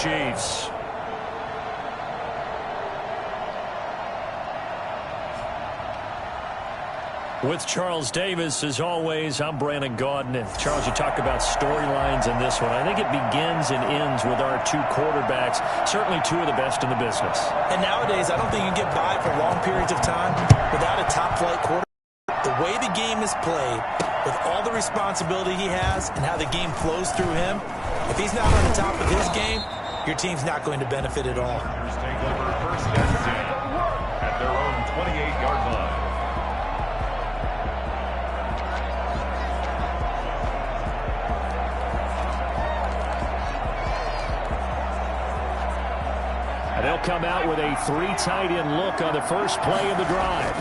Chiefs. With Charles Davis, as always, I'm Brandon Gaudin. And Charles, you talk about storylines in this one. I think it begins and ends with our two quarterbacks, certainly two of the best in the business. And nowadays, I don't think you can get by for long periods of time without a top-flight quarterback. The way the game is played, with all the responsibility he has and how the game flows through him, if he's not on the top of his game, your team's not going to benefit at all. Take over first and 10 at their own 28-yard line. They'll come out with a three tight end look on the first play of the drive.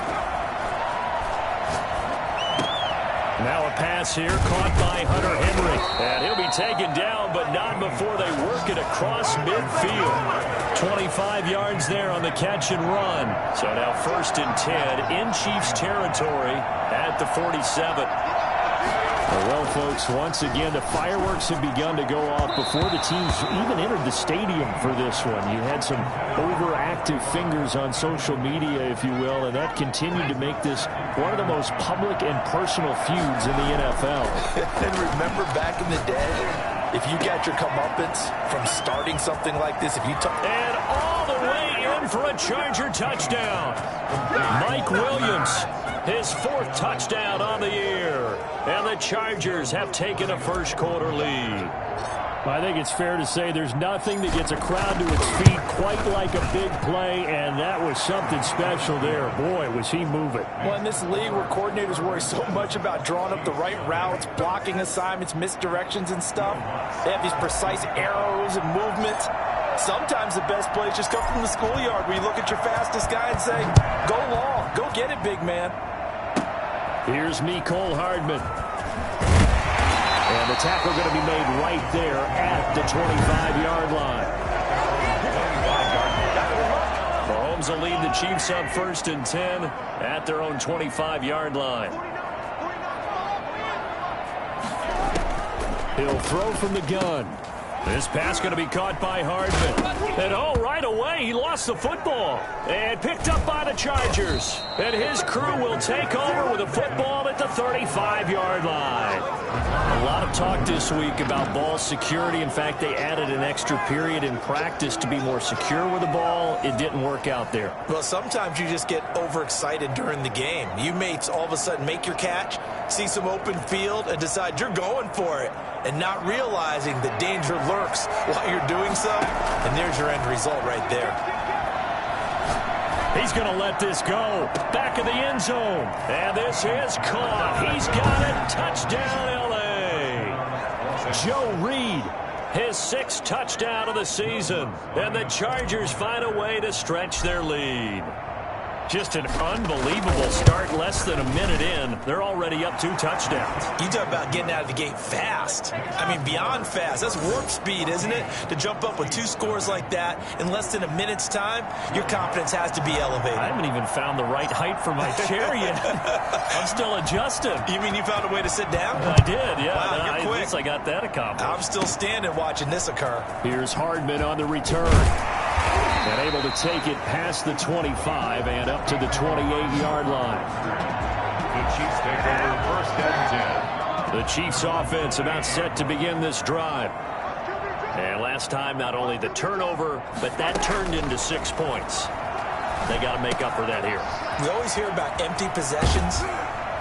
Now a pass here caught by Hunter Henry. And he'll be taken down, but not before they work it across midfield. 25 yards there on the catch and run. So now first and 10 in Chiefs territory at the 47. Well, folks, once again, the fireworks have begun to go off before the teams even entered the stadium for this one. You had some overactive fingers on social media, if you will, and that continued to make this one of the most public and personal feuds in the NFL. And remember back in the day, if you got your comeuppance from starting something like this, if you took... And all the way in for a Charger touchdown. Mike Williams, his fourth touchdown on the year. And the Chargers have taken a first-quarter lead. I think it's fair to say there's nothing that gets a crowd to its feet quite like a big play, and that was something special there. Boy, was he moving. Well, in this league where coordinators worry so much about drawing up the right routes, blocking assignments, misdirections and stuff, they have these precise arrows and movements. Sometimes the best plays just come from the schoolyard where you look at your fastest guy and say, go long, go get it, big man. Here's Mecole Hardman. And the tackle going to be made right there at the 25-yard line. Mahomes will lead the Chiefs up first and 10 at their own 25-yard line. He'll throw from the gun. This pass going to be caught by Hardman. And right away he lost the football. And picked up by the Chargers. And his crew will take over with a football at the 35-yard line. A lot of talk this week about ball security. In fact, they added an extra period in practice to be more secure with the ball. It didn't work out there. Well, sometimes you just get overexcited during the game. You may all of a sudden make your catch, see some open field, and decide you're going for it, and not realizing the danger lurks while you're doing so. And there's your end result right there. He's going to let this go. Back of the end zone. And this is caught. He's got it. Touchdown, L.A. Joe Reed, his sixth touchdown of the season. And the Chargers find a way to stretch their lead. Just an unbelievable start. Less than a minute in, they're already up 2 touchdowns. You talk about getting out of the gate fast. I mean, beyond fast. That's warp speed, isn't it? To jump up with 2 scores like that in less than a minute's time, your confidence has to be elevated. I haven't even found the right height for my chair yet. I'm still adjusting. You mean you found a way to sit down? I did, yeah. Wow, you're quick. At least I got that accomplished. I'm still standing watching this occur. Here's Hardman on the return. And able to take it past the 25 and up to the 28-yard line. The Chiefs take over first and 10. The Chiefs offense about set to begin this drive. And last time, not only the turnover, but that turned into 6 points. They got to make up for that here. We always hear about empty possessions,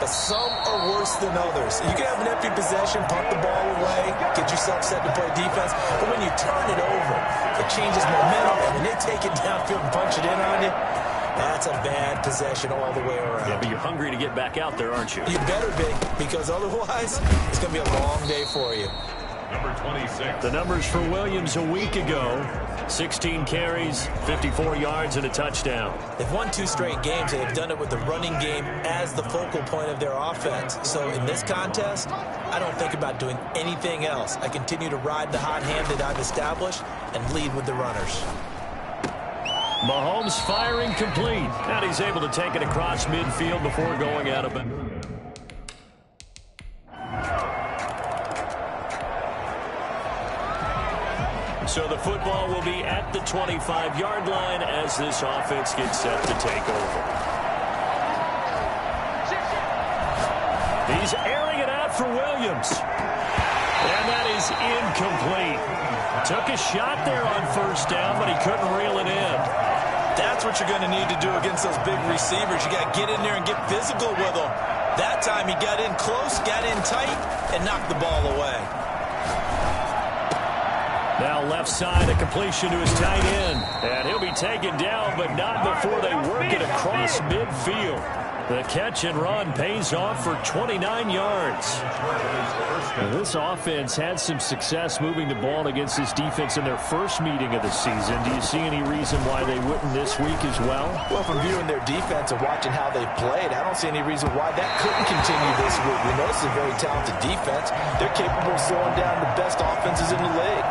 but some are worse than others. You can have an empty possession, punt the ball away, get yourself set to play defense, but when you turn it over, it changes momentum, and when they take it downfield and punch it in on you, that's a bad possession all the way around. Yeah, but you're hungry to get back out there, aren't you? You better be, because otherwise, it's going to be a long day for you. Number 26. The numbers for Williams a week ago: 16 carries, 54 yards, and a touchdown. They've won 2 straight games, and they've done it with the running game as the focal point of their offense. So in this contest, I don't think about doing anything else. I continue to ride the hot hand that I've established and lead with the runners. Mahomes firing complete. And he's able to take it across midfield before going out of it. So the football will be at the 25-yard line as this offense gets set to take over. He's airing it out for Williams. And that is incomplete. Took a shot there on first down, but he couldn't reel it in. That's what you're going to need to do against those big receivers. You got to get in there and get physical with them. That time he got in close, got in tight, and knocked the ball away. Now left side, a completion to his tight end. And he'll be taken down, but not before they work it across midfield. The catch and run pays off for 29 yards. Now, this offense had some success moving the ball against this defense in their first meeting of the season. Do you see any reason why they wouldn't this week as well? Well, from viewing their defense and watching how they've played, I don't see any reason why that couldn't continue this week. We know this is a very talented defense. They're capable of slowing down the best offenses in the league.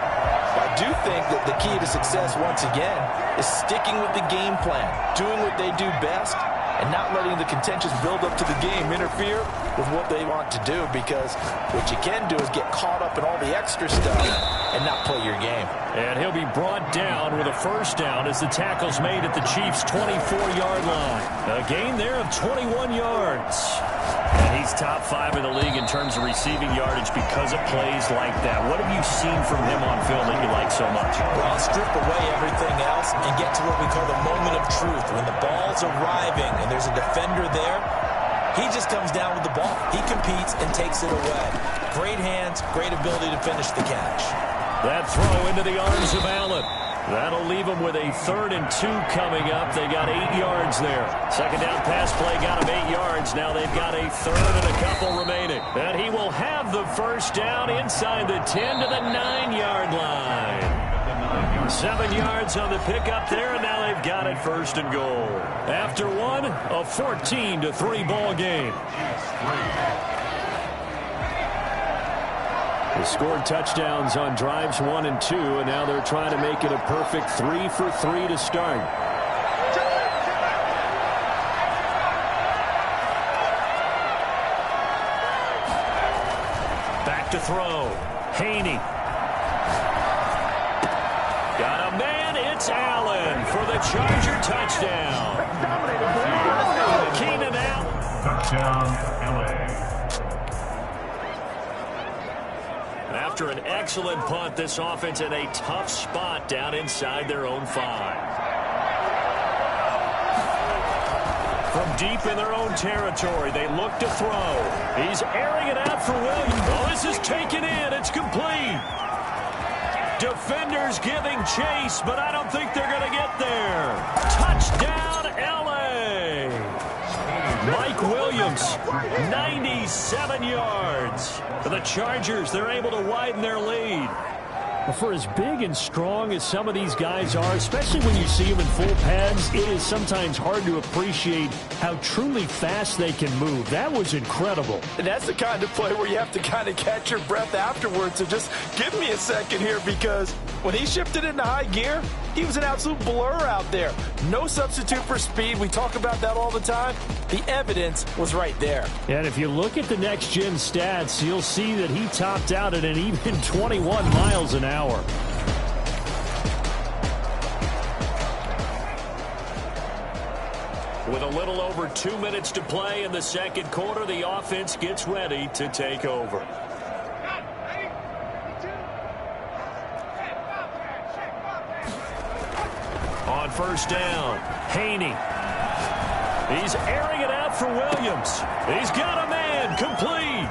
I do think that the key to success, once again, is sticking with the game plan, doing what they do best, and not letting the contentious build-up to the game interfere with what they want to do, because what you can do is get caught up in all the extra stuff and not play your game. And he'll be brought down with a first down as the tackle's made at the Chiefs' 24-yard line. A gain there of 21 yards. And he's top 5 in the league in terms of receiving yardage because of plays like that. What have you seen from him on film that you like so much? Well, strip away everything else and get to what we call the moment of truth. When the ball's arriving and there's a defender there, he just comes down with the ball. He competes and takes it away. Great hands, great ability to finish the catch. That throw into the arms of Allen. That'll leave them with a 3rd and 2 coming up. They got 8 yards there. Second down pass play got them 8 yards. Now they've got a 3rd and a couple remaining. And he will have the first down inside the 10 to the 9-yard line. 7 yards on the pickup there, and now they've got it 1st and goal. After one, a 14-3 ball game. They scored touchdowns on drives 1 and 2, and now they're trying to make it a perfect 3 for 3 to start. Back to throw. Haney. Got a man. It's Allen for the Charger touchdown. Keenan Allen. Touchdown, LA. After an excellent punt, this offense in a tough spot down inside their own 5. From deep in their own territory, they look to throw. He's airing it out for Williams. Oh, this is taken in. It's complete. Defenders giving chase, but I don't think they're going to get there. Touchdown, L.A. Mike Williams, 97 yards. For the Chargers, they're able to widen their lead. For as big and strong as some of these guys are, especially when you see them in full pads, it is sometimes hard to appreciate how truly fast they can move. That was incredible. And that's the kind of play where you have to kind of catch your breath afterwards. So just give me a second here, because when he shifted into high gear, he was an absolute blur out there. No substitute for speed. We talk about that all the time. The evidence was right there. And if you look at the next-gen stats, you'll see that he topped out at an even 21 miles an hour. With a little over 2 minutes to play in the second quarter, the offense gets ready to take over. On first down, Haney. He's airing it out for Williams. He's got a man, complete.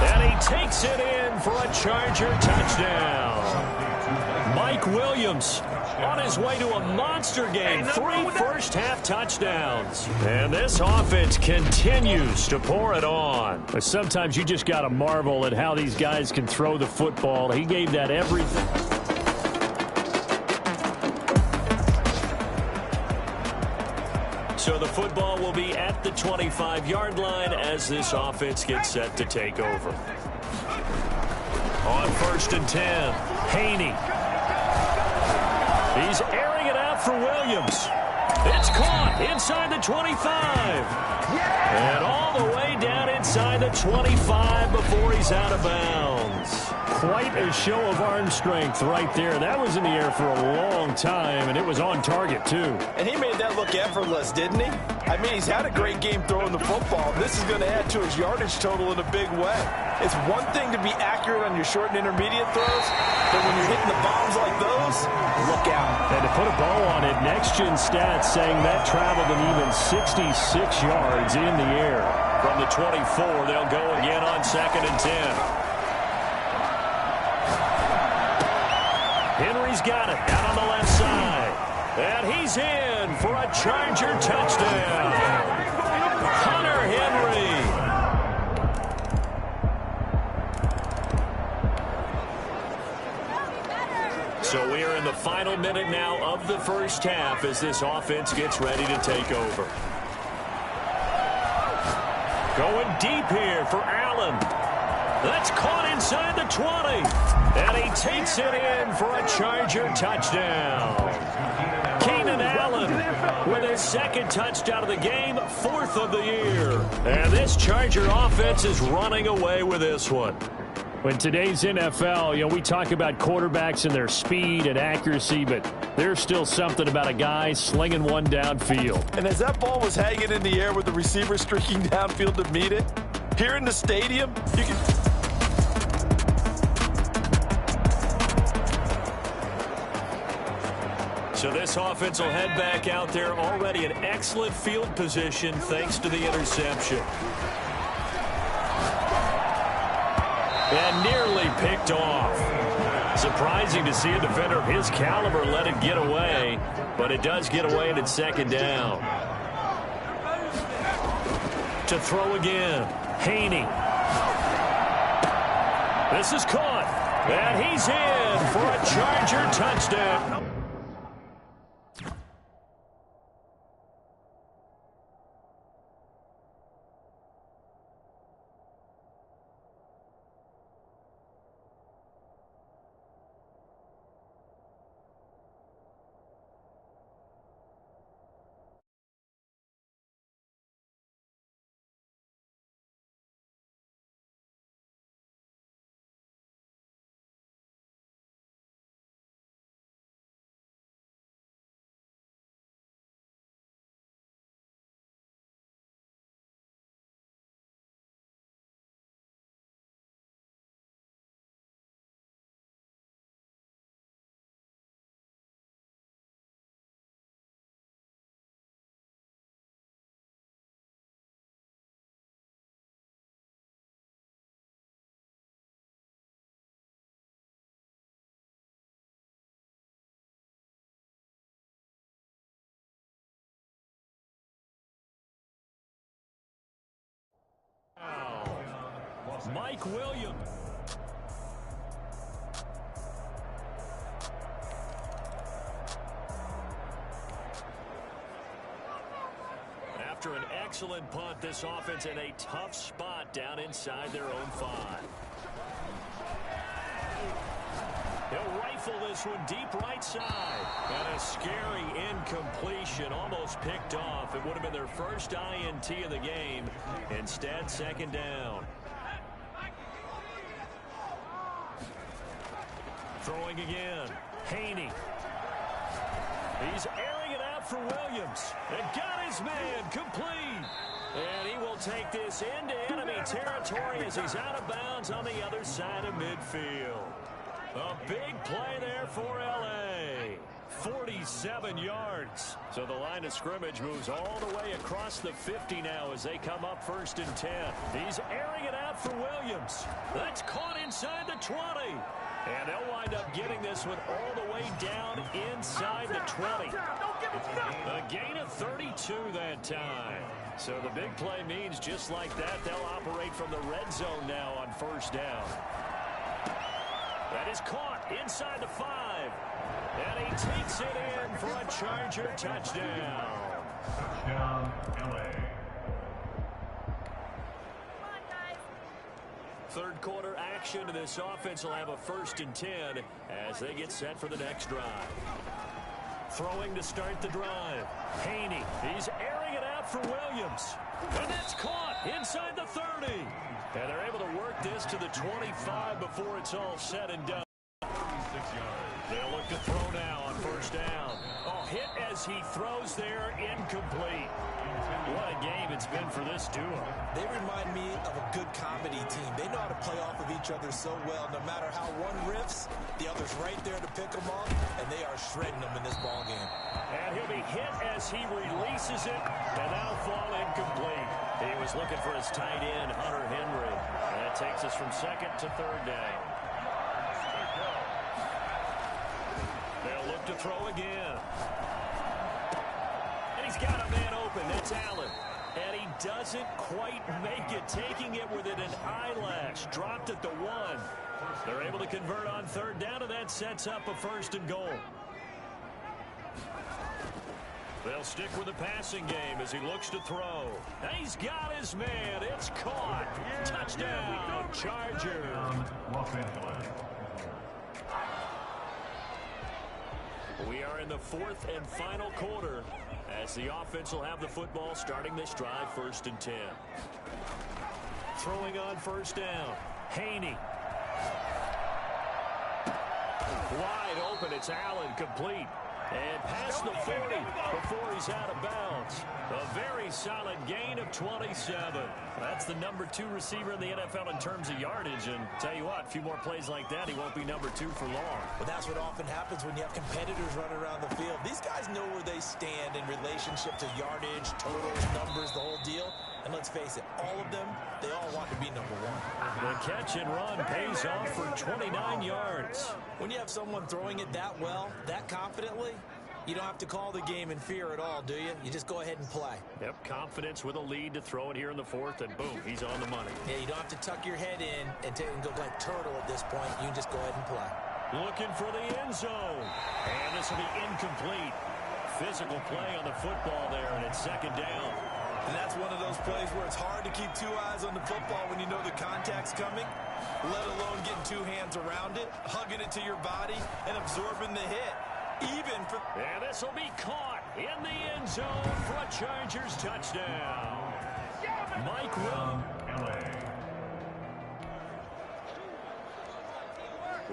And he takes it in for a Charger touchdown. Mike Williams on his way to a monster game. 3 first-half touchdowns. And this offense continues to pour it on. But sometimes you just got to marvel at how these guys can throw the football. He gave that everything. So the football will be at the 25-yard line as this offense gets set to take over. On 1st and 10, Haney. He's airing it out for Williams. It's caught inside the 25. And all the way down inside the 25 before he's out of bounds. Quite a show of arm strength right there. That was in the air for a long time, and it was on target, too. And he made that look effortless, didn't he? I mean, he's had a great game throwing the football. This is going to add to his yardage total in a big way. It's one thing to be accurate on your short and intermediate throws, but when you're hitting the bombs like those, look out. And to put a bow on it, Next Gen Stats saying that traveled an even 66 yards in the air. From the 24, they'll go again on 2nd and 10. Henry's got it out on the left side. And he's in for a Charger touchdown. Hunter Henry. So we are in the final minute now of the first half as this offense gets ready to take over. Going deep here for Allen. That's caught inside the 20. And he takes it in for a Charger touchdown. Keenan Allen with his second touchdown of the game, 4th of the year. And this Charger offense is running away with this one. In today's NFL, we talk about quarterbacks and their speed and accuracy, but there's still something about a guy slinging one downfield. And as that ball was hanging in the air with the receiver streaking downfield to meet it, here in the stadium, you can... So this offense will head back out there, already in excellent field position thanks to the interception. And nearly picked off. Surprising to see a defender of his caliber let it get away, but it does get away and it's 2nd down. To throw again, Haney. This is caught, and he's in for a Charger touchdown. Mike Williams. After an excellent punt, this offense in a tough spot down inside their own 5. He'll rifle this one deep right side. And a scary incompletion, almost picked off. It would have been their first INT of the game. Instead, 2nd down. Throwing again, Haney. He's airing it out for Williams. And got his man complete. And he will take this into enemy territory as he's out of bounds on the other side of midfield. A big play there for L.A. 47 yards. So the line of scrimmage moves all the way across the 50 now as they come up 1st and 10. He's airing it out for Williams. That's caught inside the 20. And they'll wind up getting this one all the way down inside the 20. A gain of 32 that time. So the big play means just like that, they'll operate from the red zone now on 1st down. That is caught inside the 5. And he takes it in for a Charger touchdown. Touchdown, L.A. Third quarter action, and this offense will have a 1st and 10 as they get set for the next drive. Throwing to start the drive. Haney, he's airing it out for Williams. And that's caught. inside the 30. And they're able to work this to the 25 before it's all said and done. 36 yards. They'll look to throw now on first down. Oh, hit as he throws there, incomplete. What a game it's been for this duo. They remind me of a good comedy team. They know how to play off of each other so well. No matter how one riffs, the other's right there to pick them up, and they are shredding them in this ballgame. And he'll be hit as he releases it, and that'll fall incomplete. He was looking for his tight end, Hunter Henry. And that takes us from second to third down. They'll look to throw again. And he's got a man open. That's Allen. And he doesn't quite make it, taking it within an eyelash. Dropped at the 1. They're able to convert on third down, and that sets up a first and goal. They'll stick with the passing game as he looks to throw. He's got his man. It's caught. Touchdown, Chargers. We are in the fourth and final quarter as the offense will have the football starting this drive, 1st and 10. Throwing on first down. Haney. Wide open. It's Allen, complete. And past the 40 before he's out of bounds. A very solid gain of 27. That's the number 2 receiver in the NFL in terms of yardage. And tell you what, a few more plays like that, he won't be number 2 for long. But that's what often happens when you have competitors running around the field. These guys know where they stand in relationship to yardage, totals, numbers, the whole deal. And let's face it, all of them, they all want to be number 1. The catch and run pays off for 29 yards. When you have someone throwing it that well, that confidently, you don't have to call the game in fear at all, do you? You just go ahead and play. Yep, confidence with a lead to throw it here in the 4th, and boom, he's on the money. Yeah, you don't have to tuck your head in and go like turtle at this point. You can just go ahead and play. Looking for the end zone. And this will be incomplete. Physical play on the football there, and it's 2nd down. And that's one of those plays where it's hard to keep 2 eyes on the football when you know the contact's coming, let alone getting 2 hands around it, hugging it to your body, and absorbing the hit. And this will be caught in the end zone for a Chargers touchdown. Mike Will.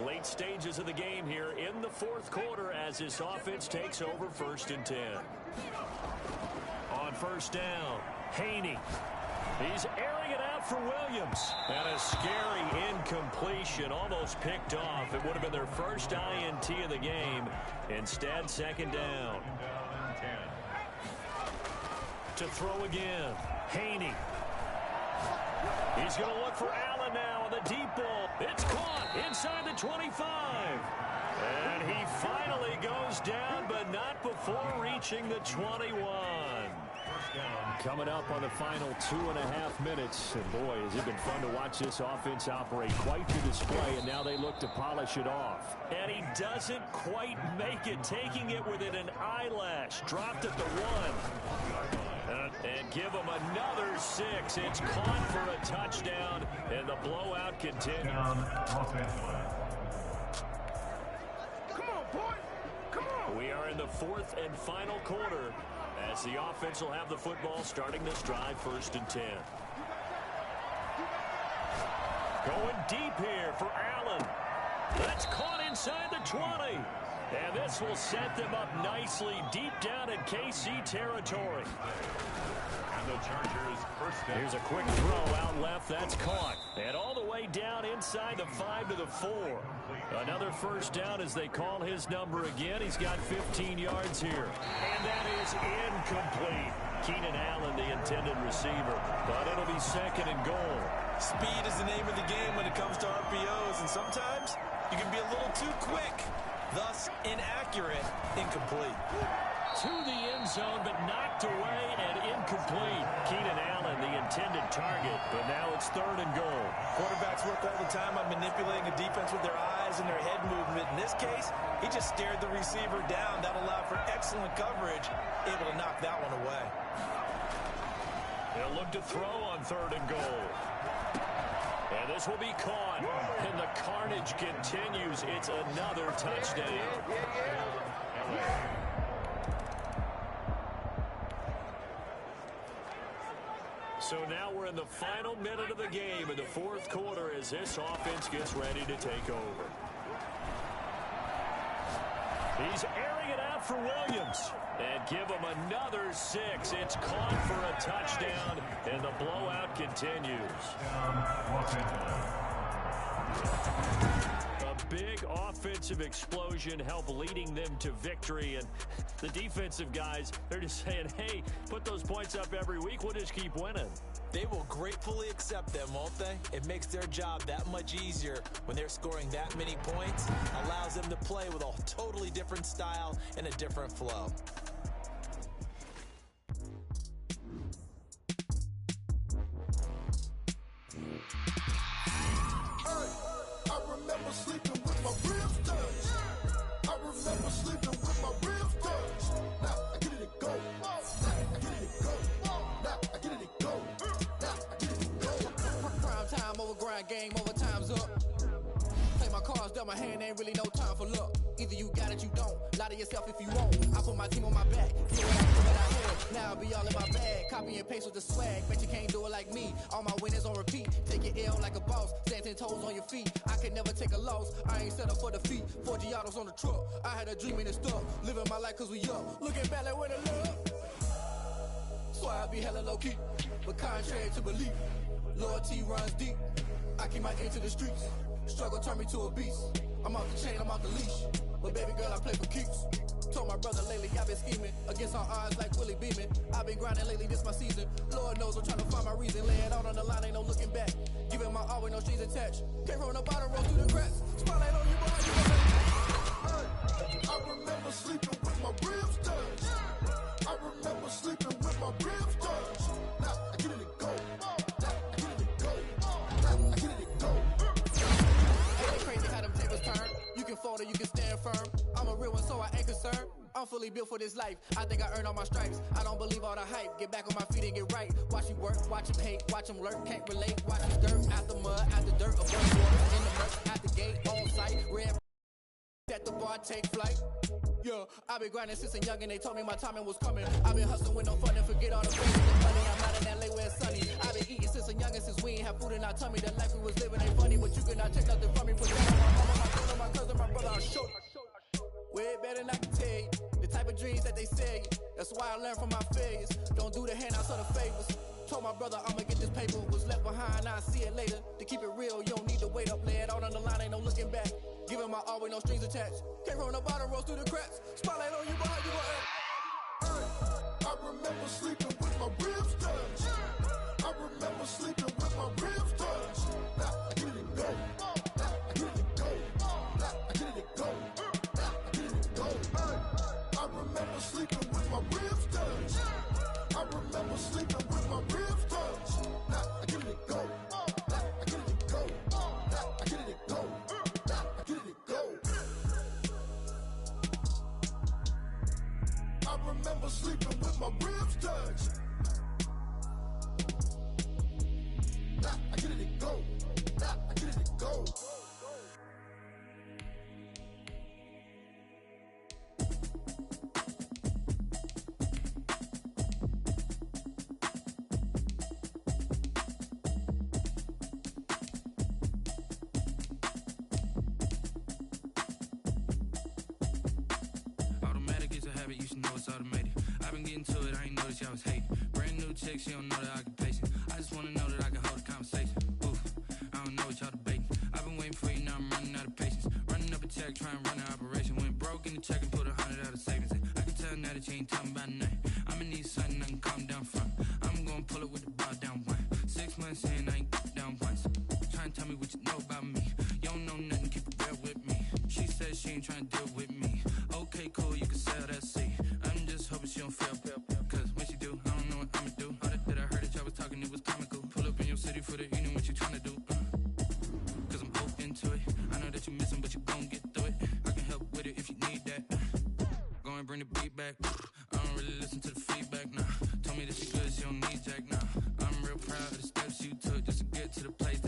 Late stages of the game here in the 4th quarter as this offense takes over 1st and 10. On first down, Haney. He's airing it out for Williams. And a scary incompletion, almost picked off. It would have been their first INT of the game. Instead, 2nd down. To throw again, Haney. He's going to look for Allen now on the deep ball. It's caught inside the 25. And he finally goes down, but not before reaching the 21. Coming up on the final 2.5 minutes. And boy, has it been fun to watch this offense operate. Quite the display, and now they look to polish it off. And he doesn't quite make it, taking it within an eyelash. Dropped at the 1. And give him another 6. It's caught for a touchdown, and the blowout continues. Come on, boy. Come on. We are in the 4th and final quarter as the offense will have the football starting this drive, 1st and 10. Going deep here for Allen. That's caught inside the 20. And this will set them up nicely deep down in KC territory. And the Chargers first down. Here's a quick throw out left. That's caught. And all the way down inside the 5 to the 4. Another first down as they call his number again. He's got 15 yards here. And that is incomplete. Keenan Allen, the intended receiver. But it'll be 2nd and goal. Speed is the name of the game when it comes to RPOs. And sometimes you can be a little too quick. Thus, inaccurate, incomplete. To the end zone, but knocked away and incomplete. Keenan Allen, the intended target, but now it's 3rd and goal. Quarterbacks work all the time on manipulating a defense with their eyes and their head movement. In this case, he just stared the receiver down. That allowed for excellent coverage, able to knock that one away. They'll look to throw on 3rd and goal. And this will be caught. And the carnage continues. It's another touchdown. So now we're in the final minute of the game in the fourth quarter as this offense gets ready to take over. He's airing it out for Williams. And give him another 6. It's caught for a touchdown, and the blowout continues. A big offensive explosion helped leading them to victory. And the defensive guys, they're just saying, hey, put those points up every week. We'll just keep winning. They will gratefully accept them, won't they? It makes their job that much easier when they're scoring that many points. Allows them to play with a totally different style and a different flow. Game over, time's up. Play my cards, dealt my hand, ain't really no time for luck. Either you got it, you don't. Lie to yourself if you won't. I put my team on my back. Get what I had. Now I'll be all in my bag. Copy and paste with the swag. Bet you can't do it like me. All my winners on repeat. Take your L like a boss. Stand 10 toes on your feet. I can never take a loss. I ain't set up for defeat. 4 Giottos on the truck. I had a dream and it stuck. Living my life cause we up. Looking back like where the love. So I be hella low key. But contrary to belief, loyalty runs deep. I keep my ear to the streets. Struggle turned me to a beast. I'm off the chain, I'm off the leash. But baby girl, I play for keeps. Told my brother lately, I've been scheming. Against all odds like Willie Beeman. I've been grinding lately, this my season. Lord knows I'm trying to find my reason. Lay it out on the line, ain't no looking back. Giving my all with no strings attached. Came from the bottom, roll through the cracks. Spotlight on you, boy, you I remember sleeping with my ribs touched. I remember sleeping with my ribs touched. Now I get it go. You can fold or you can stand firm. I'm a real one, so I ain't concerned. I'm fully built for this life. I think I earned all my stripes. I don't believe all the hype. Get back on my feet and get right. Watch you work, watch him hate, watch him lurk. Can't relate, watch him dirt. Out the mud, out the dirt, above water, in the murk, out the gate, on site. Red at the bar, take flight. Yeah, I've been grinding since a young and they told me my timing was coming. I've been hustling with no fun and forget all the fame and the money. I'm out in LA where it's sunny. I've been eating since a young and since we ain't have food in our tummy. The life we was living ain't funny, but you cannot take nothing from me. Put that on my mama, my brother, my cousin, my brother, I'll show you. Way better than I can tell you. The type of dreams that they say. That's why I learned from my failures. Don't do the handouts or the favors. Told my brother I'ma get this paper. Was left behind, I'll see it later. To keep it real, you don't need to wait up. Lay it out on the line, ain't no looking back. Giving my all with no strings attached. Came from the bottom, rose through the cracks. Spotlight on you, boy, you gon' act. I remember sleeping with my ribs touched. I remember sleeping with my ribs touched. Now I get it go. Now I get it go. Now I get it go. Now I get it go. I remember sleeping with my ribs touched. I remember sleeping with my ribs touched. Now I get it go. Now I get it go. Now I get it go. Now I get it go. I remember sleeping with my ribs touched. Now I get it go. Now I get it go. You should know it's automated. I've been getting to it, I ain't noticed y'all was hating. Brand new chick, she don't know the occupation. I just wanna know that I can hold a conversation. Oof, I don't know what y'all debating. I've been waiting for you, now I'm running out of patience. Running up a check, trying to run an operation. Went broke in the check and put 100 out of savings. I can tell now that you ain't talking about nothing. I'ma need something I can calm down from. I'm gonna pull it with the bar down one. 6 months in, I ain't down once. Trying to tell me what you know about me. You don't know nothing, keep it real with me. She said she ain't trying to deal with me. Okay, cool, you can sell that seat. I'm just hoping she don't fail. Cause when she do, I don't know what I'ma do. All that I heard that y'all was talking, it was comical. Pull up in your city for the evening, what you tryna do? Cause I'm open to it. I know that you missing, but you gon' get through it. I can help with it if you need that. Go and bring the beat back. I don't really listen to the feedback, nah. Told me that she good, she don't need Jack, nah. I'm real proud of the steps you took just to get to the place